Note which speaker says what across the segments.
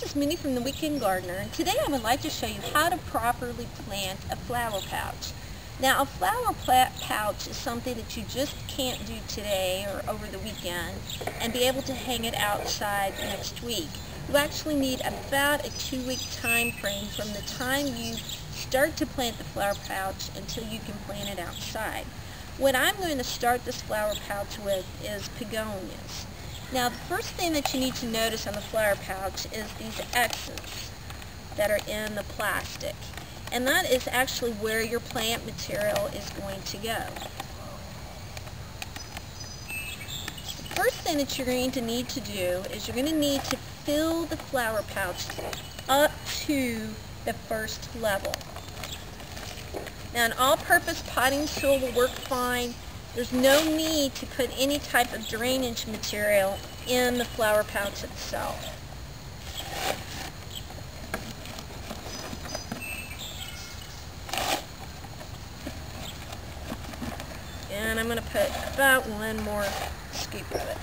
Speaker 1: is Mindy from The Weekend Gardener, and today I would like to show you how to properly plant a flower pouch. Now, a flower pouch is something that you just can't do today or over the weekend and be able to hang it outside next week. You actually need about a 2-week time frame from the time you start to plant the flower pouch until you can plant it outside. What I'm going to start this flower pouch with is begonias. Now, the first thing that you need to notice on the flower pouch is these X's that are in the plastic. And that is actually where your plant material is going to go. The first thing that you're going to need to do is you're going to need to fill the flower pouch up to the first level. Now, an all-purpose potting soil will work fine. There's no need to put any type of drainage material in the flower pouch itself. And I'm going to put about one more scoop of it.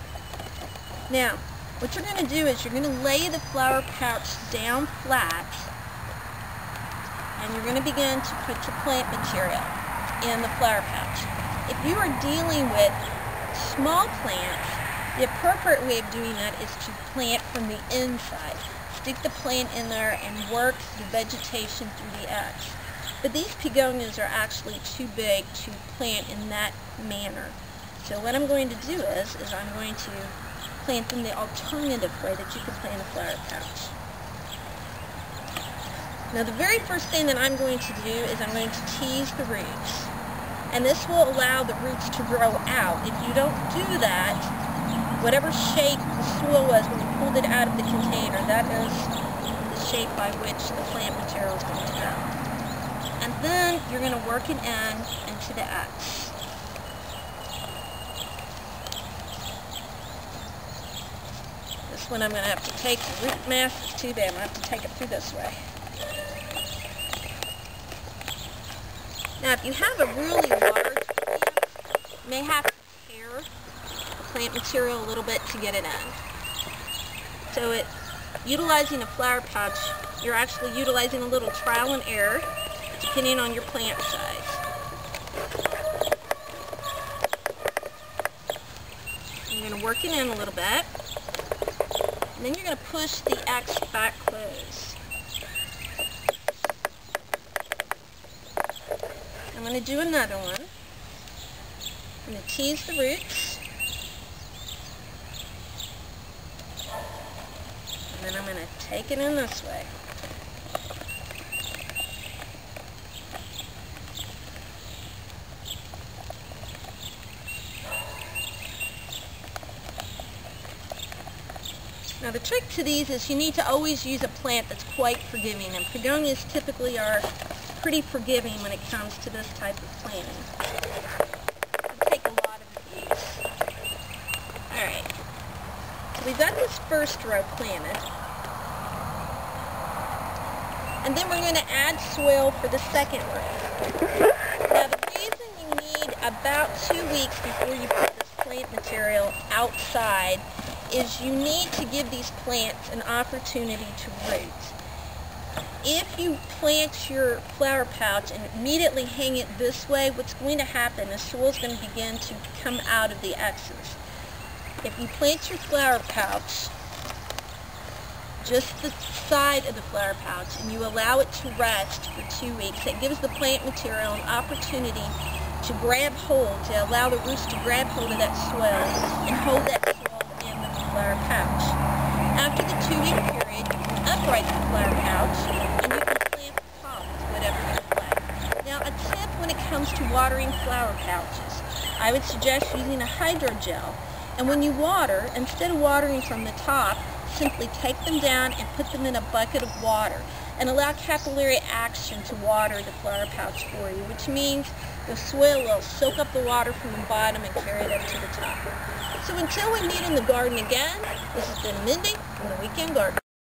Speaker 1: Now, what you're going to do is you're going to lay the flower pouch down flat, and you're going to begin to put your plant material in the flower pouch. If you are dealing with small plants, the appropriate way of doing that is to plant from the inside. Stick the plant in there and work the vegetation through the X. But these begonias are actually too big to plant in that manner. So what I'm going to do is I'm going to plant them the alternative way that you can plant a flower pouch. Now, the very first thing that I'm going to do is I'm going to tease the roots. And this will allow the roots to grow out. If you don't do that, whatever shape the soil was when you pulled it out of the container, that is the shape by which the plant material is going to go. And then you're going to work it into the X. This one I'm going to have to take, the root mass is too big, I'm going to have to take it through this way. Now, if you have a really large plant, you may have to tear the plant material a little bit to get it in. So utilizing a flower pouch, you're actually utilizing a little trial and error, depending on your plant size. You're going to work it in a little bit, and then you're going to push the X back closed. I'm going to do another one. I'm going to tease the roots. And then I'm going to take it in this way. Now, the trick to these is you need to always use a plant that's quite forgiving, and begonias typically are pretty forgiving when it comes to this type of planting. It'll take a lot of abuse. Alright, so we've got this first row planted, and then we're going to add soil for the second row. Now, the reason you need about 2 weeks before you put this plant material outside is you need to give these plants an opportunity to root. If you plant your flower pouch and immediately hang it this way, what's going to happen is soil is going to begin to come out of the X's. If you plant your flower pouch just the side of the flower pouch and you allow it to rest for 2 weeks, it gives the plant material an opportunity to grab hold, to allow the roots to grab hold of that soil and hold that soil in the flower pouch. After the 2-week period, you can upright the flower pouch and you can plant the pot with whatever you like. Now, a tip when it comes to watering flower pouches, I would suggest using a hydrogel. And when you water, instead of watering from the top, simply take them down and put them in a bucket of water and allow capillary action to water the flower pouch for you, which means the soil will soak up the water from the bottom and carry it up to the top. So until we meet in the garden again, this has been Mindy from The Weekend Gardener.